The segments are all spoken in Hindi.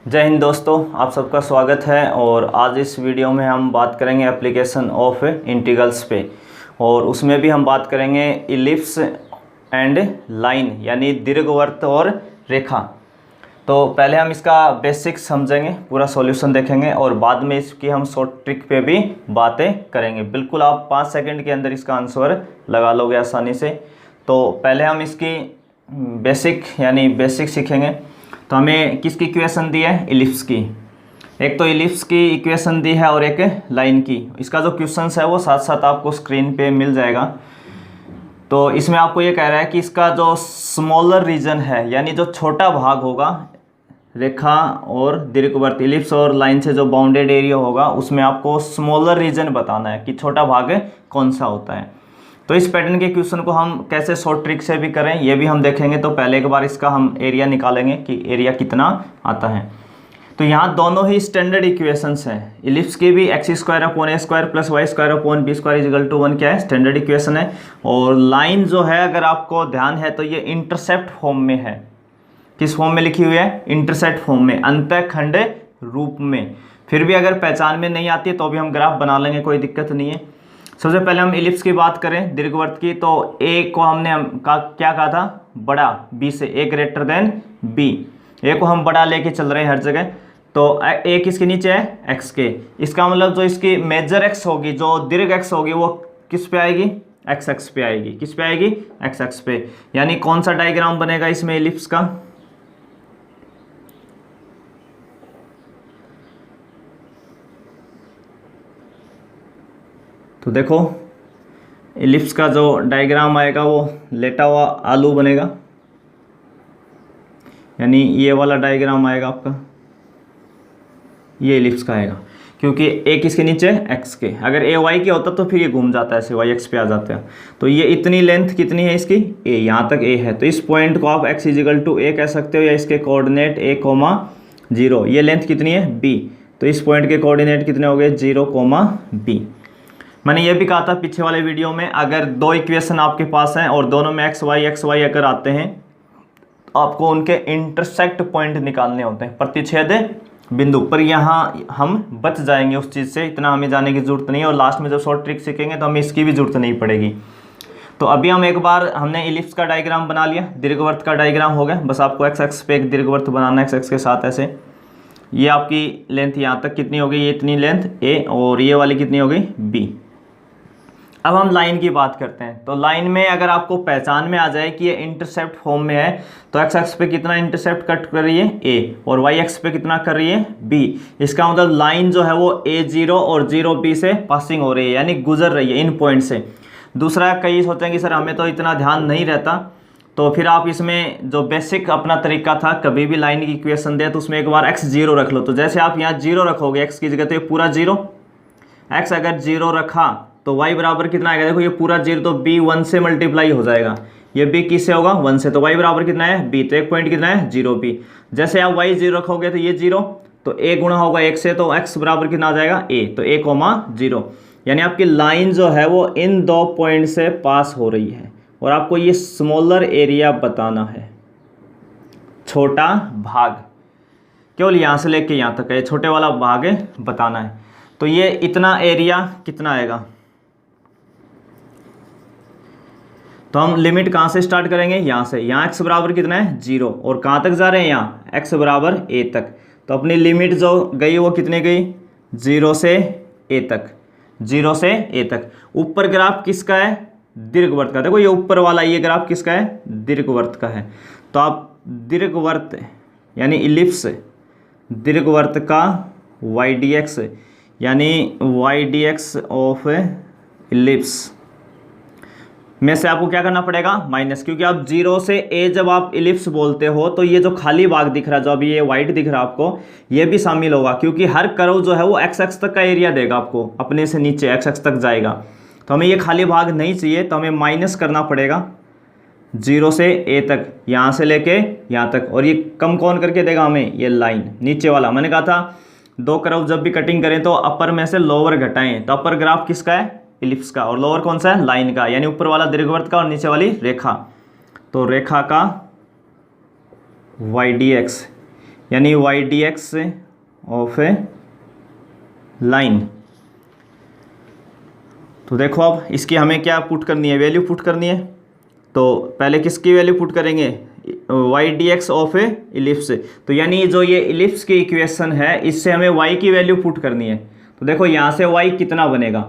जय हिंद दोस्तों, आप सबका स्वागत है। और आज इस वीडियो में हम बात करेंगे एप्लीकेशन ऑफ इंटीग्रल्स पे, और उसमें भी हम बात करेंगे इलिप्स एंड लाइन यानी दीर्घवृत्त और रेखा। तो पहले हम इसका बेसिक्स समझेंगे, पूरा सॉल्यूशन देखेंगे और बाद में इसकी हम शॉर्ट ट्रिक पे भी बातें करेंगे। बिल्कुल आप 5 सेकंड के अंदर इसका आंसर लगा लोगे आसानी से। तो पहले हम इसकी बेसिक सीखेंगे। तो हमें किसकी इक्वेशन दी है? इलिप्स की। एक तो इलिप्स की इक्वेशन दी है और एक लाइन की। इसका जो क्वेश्चन है वो साथ साथ आपको स्क्रीन पे मिल जाएगा। तो इसमें आपको ये कह रहा है कि इसका जो स्मॉलर रीजन है यानी जो छोटा भाग होगा रेखा और दीर्घवृत्त, इलिप्स और लाइन से जो बाउंडेड एरिया होगा उसमें आपको स्मॉलर रीजन बताना है कि छोटा भाग कौन सा होता है। तो इस पैटर्न के क्वेश्चन को हम कैसे शॉर्ट ट्रिक से भी करें ये भी हम देखेंगे। तो पहले एक बार इसका हम एरिया निकालेंगे कि एरिया कितना आता है। तो यहाँ दोनों ही स्टैंडर्ड इक्वेशंस हैं। इलिप्स की भी x² प्लस y² + b² क्या है? स्टैंडर्ड इक्वेशन है। और लाइन जो है अगर आपको ध्यान है तो ये इंटरसेप्ट फॉर्म में है। किस फॉर्म में लिखी हुई है? इंटरसेप्ट फॉर्म में, अंतःखंड रूप में। फिर भी अगर पहचान में नहीं आती है तो भी हम ग्राफ बना लेंगे, कोई दिक्कत नहीं है। सबसे पहले हम इलिप्स की बात करें, दीर्घवृत्त की। तो ए को हमने क्या कहा था? बड़ा, बी से ए ग्रेटर देन बी। ए को हम बड़ा लेके चल रहे हैं हर जगह। तो ए किसके नीचे है? एक्स के। इसका मतलब जो इसकी मेजर एक्स होगी, जो दीर्घ एक्स होगी, वो किस पे आएगी? एक्स एक्स पे आएगी। किस पे आएगी? एक्स एक्स पे। यानी कौन सा डायग्राम बनेगा इसमें इलिप्स का? तो देखो इलिप्स का जो डायग्राम आएगा वो लेटा हुआ आलू बनेगा, यानी ये वाला डायग्राम आएगा आपका, ये इलिप्स का आएगा। क्योंकि ए किसके नीचे? एक्स के। अगर ए वाई के होता तो फिर ये घूम जाता है, ऐसे वाई एक्स पे आ जाता है। तो ये इतनी लेंथ कितनी है इसकी? ए, यहाँ तक ए है। तो इस पॉइंट को आप x = a कह सकते हो, या इसके कोऑर्डिनेट a, 0। ये लेंथ कितनी है? b। तो इस पॉइंट के कोऑर्डिनेट कितने हो गए? 0, b। मैंने ये भी कहा था पीछे वाले वीडियो में, अगर दो इक्वेशन आपके पास हैं और दोनों में एक्स वाई अगर आते हैं तो आपको उनके इंटरसेक्ट पॉइंट निकालने होते हैं, प्रतिच्छेद बिंदु। पर यहाँ हम बच जाएंगे उस चीज़ से, इतना हमें जाने की जरूरत नहीं है। और लास्ट में जब शॉर्ट ट्रिक सीखेंगे तो हमें इसकी भी जरूरत नहीं पड़ेगी। तो अभी हम एक बार हमने इलिप्स का डायग्राम बना लिया, दीर्घवृत्त का डायग्राम हो गया। बस आपको एक्स एक्स पे एक दीर्घवृत्त बनाना है, एक्स एक्स के साथ ऐसे। ये आपकी लेंथ यहाँ तक कितनी हो गई? ये इतनी लेंथ ए, और ये वाली कितनी हो गई? बी। अब हम लाइन की बात करते हैं। तो लाइन में अगर आपको पहचान में आ जाए कि ये इंटरसेप्ट फॉर्म में है, तो एक्स एक्स पे कितना इंटरसेप्ट कट कर रही है? ए, और वाई एक्स पे कितना कर रही है? बी। इसका मतलब लाइन जो है वो a0 और 0b से पासिंग हो रही है, यानी गुजर रही है इन पॉइंट से। दूसरा, कई सोचेंगे सर हमें तो इतना ध्यान नहीं रहता, तो फिर आप इसमें जो बेसिक अपना तरीका था, कभी भी लाइन की इक्वेशन दे तो उसमें एक बार x0 रख लो। तो जैसे आप यहाँ 0 रखोगे x की जगह, तो ये पूरा 0। x अगर 0 रखा तो y बराबर कितना आएगा? देखो ये पूरा 0, तो b 1 से मल्टीप्लाई हो जाएगा। ये b किससे होगा? 1 से। तो y बराबर कितना है? b। तो एक पॉइंट कितना है? 0b। जैसे आप y 0 रखोगे तो ये 0, तो a गुणा होगा 1 से, तो x बराबर कितना आ जाएगा? a। तो a, 0। यानी आपकी लाइन जो है वो इन दो पॉइंट से पास हो रही है, और आपको ये स्मॉलर एरिया बताना है, छोटा भाग। केवल यहाँ से लेके यहाँ तक है, छोटे वाला भाग बताना है। तो ये इतना एरिया कितना आएगा? तो हम लिमिट कहाँ से स्टार्ट करेंगे? यहाँ से। यहाँ x बराबर कितना है? 0। और कहाँ तक जा रहे हैं? यहाँ x बराबर a तक। तो अपनी लिमिट जो गई वो कितनी गई? 0 से a तक। 0 से a तक। ऊपर ग्राफ किसका है? दीर्घवृत्त का। देखो ये ऊपर वाला ये ग्राफ किसका है? दीर्घवृत्त का है। तो आप दीर्घवृत्त यानी इलिप्स दीर्घवृत्त का y/dx यानी y/dx ऑफ इलिप्स में से आपको क्या करना पड़ेगा? माइनस। क्योंकि आप 0 से a जब आप इलिप्स बोलते हो तो ये जो खाली भाग दिख रहा है, जो अभी ये वाइट दिख रहा है आपको, ये भी शामिल होगा। क्योंकि हर कर्व जो है वो एक्स एक्स तक का एरिया देगा आपको, अपने से नीचे एक्स एक्स तक जाएगा। तो हमें ये खाली भाग नहीं चाहिए, तो हमें माइनस करना पड़ेगा 0 से a तक, यहाँ से लेके यहाँ तक। और ये कम कौन करके देगा हमें? ये लाइन नीचे वाला। मैंने कहा था दो कर्व जब भी कटिंग करें तो अपर में से लोअर घटाएं। तो अपर ग्राफ किसका है? इलिप्स का। और लोअर कौन सा है? लाइन का। यानी ऊपर वाला दीर्घवृत्त का और नीचे वाली रेखा। तो रेखा का y/dx यानी y d x of a line. तो देखो अब इसकी हमें क्या पुट करनी है, वैल्यू पुट करनी है। तो पहले किसकी वैल्यू पुट करेंगे, y d x of a ellipse. तो यानी जो ये इलिप्स की इक्वेशन है इससे हमें वाई की वैल्यू पुट करनी है। तो देखो यहाँ से वाई कितना बनेगा,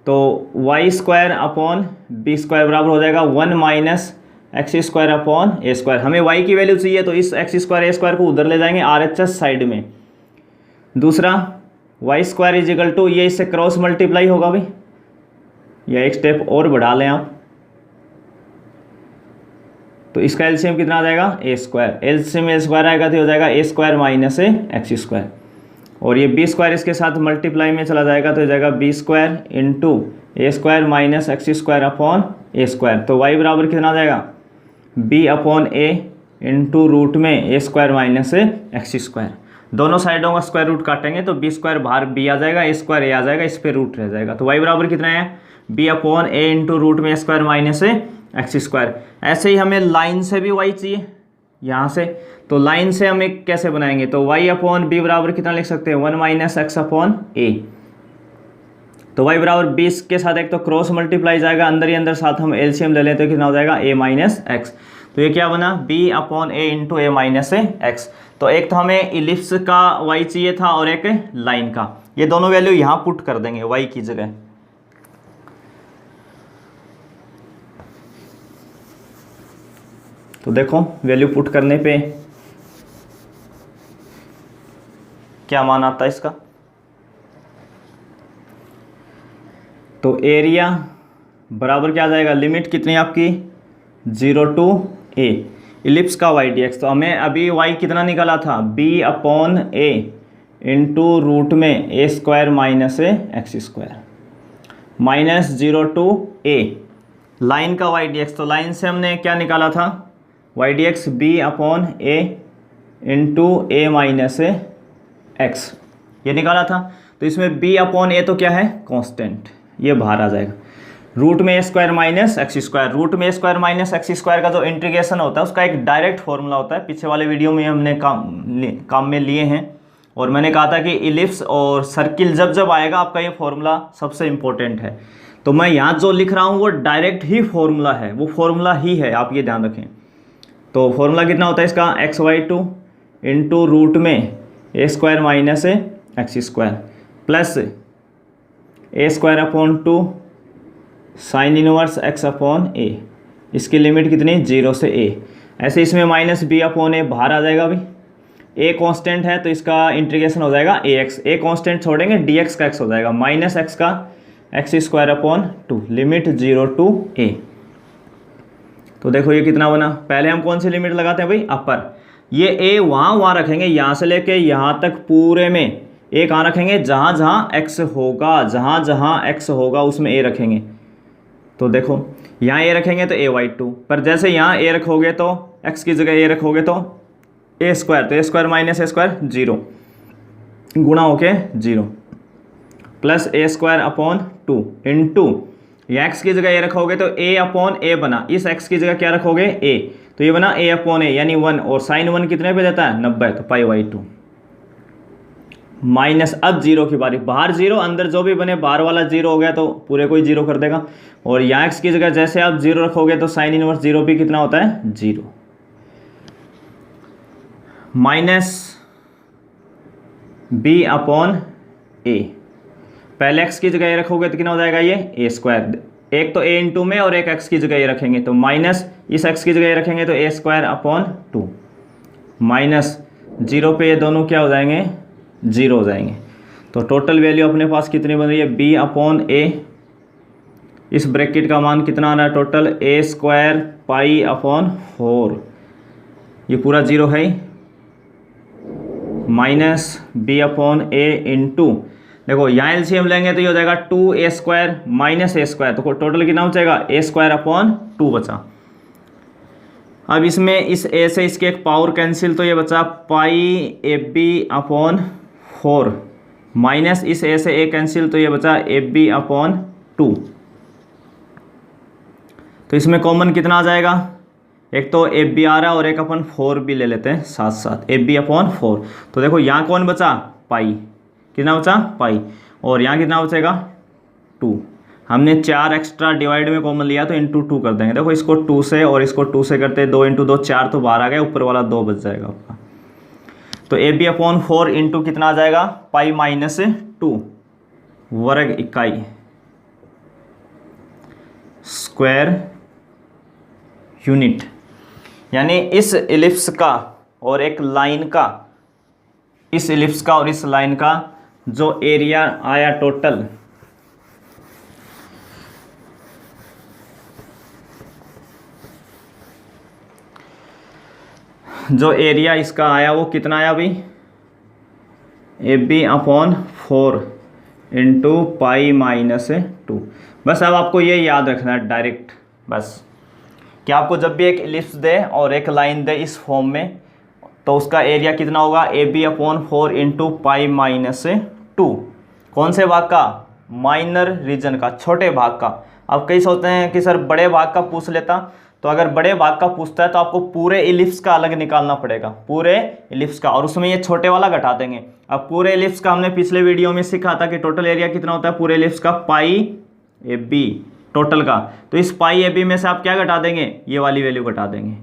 तो y square upon b square बराबर हो जाएगा 1 minus x square upon a square. हमें वाई की वैल्यू चाहिए तो इस एक्स स्क्वायर ए स्क्वायर को उधर ले जाएंगे आर एच एस साइड में। दूसरा y square is equal to, ये इससे क्रॉस मल्टीप्लाई होगा भाई, या एक स्टेप और बढ़ा लें आप, तो इसका एलसीएम कितना आ जाएगा a square. LCM A square आएगा तो हो जाएगा a square minus A x square, और ये बी स्क्वायर इसके साथ मल्टीप्लाई में चला जाएगा तो हो जाएगा b square into a square minus x square upon a square. तो वाई बराबर कितना आ जाएगा, b upon a into root में a square minus x square. दोनों साइडों का स्क्वायर रूट काटेंगे तो बी स्क्वायर बाहर बी आ जाएगा, ए स्क्वायर ए आ जाएगा, इस पर रूट रह जाएगा। तो वाई बराबर कितना है, B upon a into root में a square minus x square. ऐसे ही हमें लाइन से भी वाई चाहिए यहाँ से, तो लाइन से हमें कैसे बनाएंगे, तो वाई अपॉन बी बराबर कितना लिख सकते हैं 1 माइनस एक्स अपॉन ए। तो वाई बराबर 20 के साथ एक तो क्रॉस मल्टीप्लाई जाएगा, अंदर ही अंदर साथ हम एलसीएम ले लेते हैं, कितना हो जाएगा ए माइनस एक्स। तो ये क्या बना, B upon a into a minus x. तो एक तो हमें इलिप्स का वाई चाहिए था और एक लाइन का, ये दोनों वैल्यू यहाँ पुट कर देंगे वाई की जगह। तो देखो वैल्यू पुट करने पे क्या मान आता है इसका, तो एरिया बराबर क्या आ जाएगा, लिमिट कितनी आपकी 0 टू a, इलिप्स का वाई डी एक्स। तो हमें अभी y कितना निकाला था, b upon a into root में a square minus x square minus 0 to a, line का वाई डी एक्स। तो लाइन से हमने क्या निकाला था, y d x b upon a into a minus x, ये निकाला था। तो इसमें b अपॉन ए तो क्या है, कांस्टेंट, ये बाहर आ जाएगा। रूट में a square minus x square, root में a square minus x square का जो इंटीग्रेशन होता है उसका एक डायरेक्ट फॉर्मूला होता है, पीछे वाले वीडियो में हमने काम में लिए हैं। और मैंने कहा था कि इलिप्स और सर्किल जब जब आएगा आपका ये फॉर्मूला सबसे इंपॉर्टेंट है। तो मैं यहाँ जो लिख रहा हूँ वो डायरेक्ट ही फॉर्मूला है, वो फॉर्मूला ही है, आप ये ध्यान रखें। तो फॉर्मूला कितना होता है इसका, x by two into root में a square minus x square plus a square upon 2 sine inverse x upon a, इसकी लिमिट कितनी 0 से a। ऐसे इसमें माइनस बी अपॉन ए बाहर आ जाएगा भाई, a कांस्टेंट है तो इसका इंटीग्रेशन हो जाएगा ax, a कांस्टेंट छोड़ेंगे dx का x हो जाएगा माइनस एक्स का x square upon 2, limit 0 to a। तो देखो ये कितना बना, पहले हम कौन सी लिमिट लगाते हैं भाई, अपर। ये a वहाँ रखेंगे, यहाँ से लेके यहाँ तक पूरे में a कहाँ रखेंगे, जहाँ जहाँ x होगा, जहाँ जहाँ x होगा उसमें a रखेंगे। तो देखो यहाँ a रखेंगे तो a वाई टू, पर जैसे यहाँ a रखोगे तो x की जगह a रखोगे तो a स्क्वायर, तो a square minus a square 0 गुणा होके 0 plus a square upon 2 into, या x की जगह a रखोगे तो a अपॉन a बना, इस x की जगह क्या रखोगे a, तो ये बना a अपॉन a यानी 1, और साइन 1 कितने पे देता है 90, तो पाई वाई टू माइनस, अब 0 की बारी, बाहर 0 अंदर जो भी बने, बाहर वाला 0 हो गया तो पूरे को ही 0 कर देगा। और यहाँ x की जगह जैसे आप 0 रखोगे तो साइन इनवर्स 0 भी कितना होता है 0, माइनस b अपॉन a, पहले x की जगह ये रखोगे तो कितना हो जाएगा ये a स्क्वायर, एक तो a इंटू में और एक x की जगह ये रखेंगे तो माइनस, इस x की जगह ये रखेंगे तो a स्क्वायर अपॉन 2 माइनस 0 पे ये दोनों क्या हो जाएंगे 0 हो जाएंगे। तो टोटल वैल्यू अपने पास कितनी बन रही है, b अपॉन a, इस ब्रैकेट का मान कितना आ रहा है total a square pi upon 4, ये पूरा 0 है, minus b upon a into, देखो यहाँ एलसीएम लेंगे तो ये हो जाएगा 2a square minus a square, तो टोटल कितना बचेगा a स्क्वायर अपॉन 2 बचा। अब इसमें इस a से इसके एक पावर कैंसिल, तो ये बचा पाई ab अपॉन 4 माइनस इस a से a कैंसिल, तो ये बचा ab अपॉन 2। तो इसमें कॉमन कितना आ जाएगा, एक तो एफ बी आ रहा है और एक अपन 4 भी ले लेते हैं साथ साथ, एफ बी अपॉन 4। तो देखो यहाँ कौन बचा, पाई, कितना बचा पाई, और यहाँ कितना बचेगा 2। हमने 4 एक्स्ट्रा डिवाइड में कॉमन लिया तो इंटू 2 कर देंगे। देखो इसको 2 से और इसको 2 से करते 2 इंटू 2 4 तो बाहर आ गया, ऊपर वाला 2 बच जाएगा आपका। तो ए बी अपॉन 4 इंटू कितना आ जाएगा पाई माइनस 2 वर्ग इकाई स्क्वायर यूनिट। यानी इस इलिप्स का और एक लाइन का, इस इलिप्स का और इस लाइन का जो एरिया आया टोटल, जो एरिया इसका आया वो कितना आया अभी, a b upon 4 into pi minus 2। बस अब आपको ये याद रखना है डायरेक्ट, बस कि आपको जब भी एक इलिप्स दे और एक लाइन दे इस फॉर्म में, तो उसका एरिया कितना होगा, a b upon 4 into pi minus 2। कौन से भाग का, माइनर रीजन का, छोटे भाग का। अब कई सोचते हैं कि सर बड़े भाग का पूछ लेता, तो अगर बड़े भाग का पूछता है तो आपको पूरे इलिप्स का अलग निकालना पड़ेगा, पूरे इलिप्स का, और उसमें ये छोटे वाला घटा देंगे। अब पूरे इलिप्स का हमने पिछले वीडियो में सीखा था कि टोटल एरिया कितना होता है पूरे इलिप्स का, पाई ए बी टोटल का। तो इस पाई ए बी में से आप क्या घटा देंगे, ये वाली वैल्यू घटा देंगे।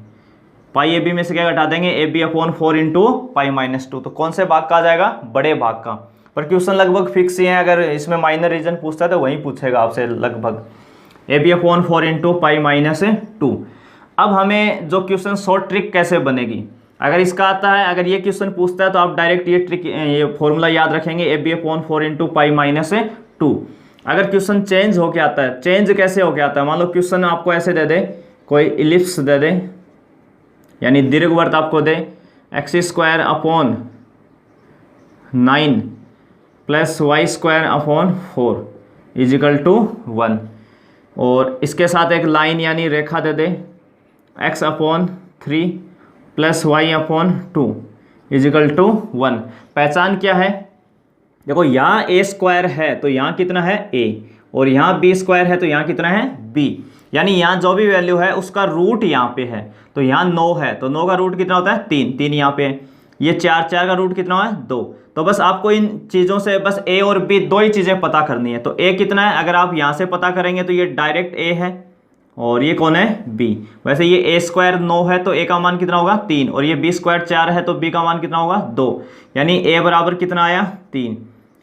पाई ए बी में से क्या घटा देंगे, a b upon 4 into pi minus 2। तो कौन से भाग का आ जाएगा, बड़े भाग का। पर क्वेश्चन लगभग फिक्स ही है, अगर इसमें माइनर रीजन पूछता है तो वही पूछेगा आपसे लगभग, a b upon 4 into pi minus 2। अब हमें जो क्वेश्चन शॉर्ट ट्रिक कैसे बनेगी, अगर इसका आता है, अगर ये क्वेश्चन पूछता है तो आप डायरेक्ट ये ट्रिक, ये फॉर्मूला याद रखेंगे, a b upon 4 into pi minus 2। अगर क्वेश्चन चेंज होके आता है, चेंज कैसे होके आता है, मान लो क्वेश्चन आपको ऐसे दे दे, कोई इलिप्स दे दे, यानी दीर्घवृत्त आपको दे x square upon 9 plus y square upon 4 equal to 1, और इसके साथ एक लाइन यानी रेखा दे दे x upon 3 plus y upon 2 equal to 1। पहचान क्या है, देखो यहाँ a स्क्वायर है तो यहाँ कितना है a, और यहाँ b स्क्वायर है तो यहाँ कितना है b। यानी यहाँ जो भी वैल्यू है उसका रूट यहाँ पे है, तो यहाँ 9 है तो 9 का रूट कितना होता है 3, 3 यहाँ पे है। ये 4, 4 का रूट कितना है 2। तो बस आपको इन चीज़ों से बस a और b दो ही चीज़ें पता करनी है। तो a कितना है, अगर आप यहाँ से पता करेंगे तो ये डायरेक्ट a है, और ये कौन है b। वैसे ये a स्क्वायर 9 है तो a का मान कितना होगा 3, और ये b स्क्वायर 4 है तो b का मान कितना होगा 2। यानी a बराबर कितना आया 3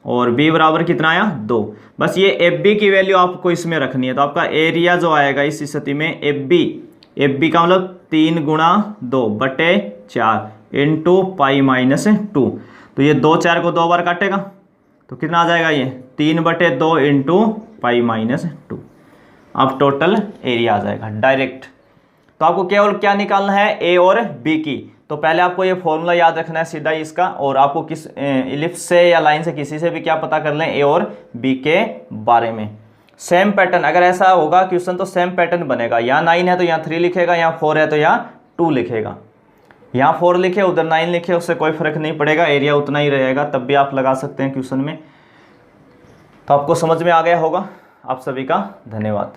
और b बराबर कितना आया 2। बस ये एफ बी की वैल्यू आपको इसमें रखनी है। तो आपका एरिया जो आएगा इस स्थिति में एफ बी का मतलब 3 गुणा 2 बटे 4 इंटू पाई माइनस 2। तो ये 2 4 को 2 बार काटेगा तो कितना आ जाएगा, ये 3 बटे 2 इंटू पाई माइनस 2। अब टोटल एरिया आ जाएगा डायरेक्ट। तो आपको केवल क्या निकालना है, ए और बी की। तो पहले आपको ये फॉर्मूला याद रखना है सीधा इसका, और आपको किस इलिप्स से या लाइन से किसी से भी क्या पता कर लें, ए और बी के बारे में। सेम पैटर्न, अगर ऐसा होगा क्वेश्चन तो सेम पैटर्न बनेगा, यहाँ 9 है तो यहाँ 3 लिखेगा, यहाँ 4 है तो यहाँ 2 लिखेगा। यहाँ 4 लिखे उधर 9 लिखे, उससे कोई फर्क नहीं पड़ेगा, एरिया उतना ही रहेगा, तब भी आप लगा सकते हैं क्वेश्चन में। तो आपको समझ में आ गया होगा। आप सभी का धन्यवाद।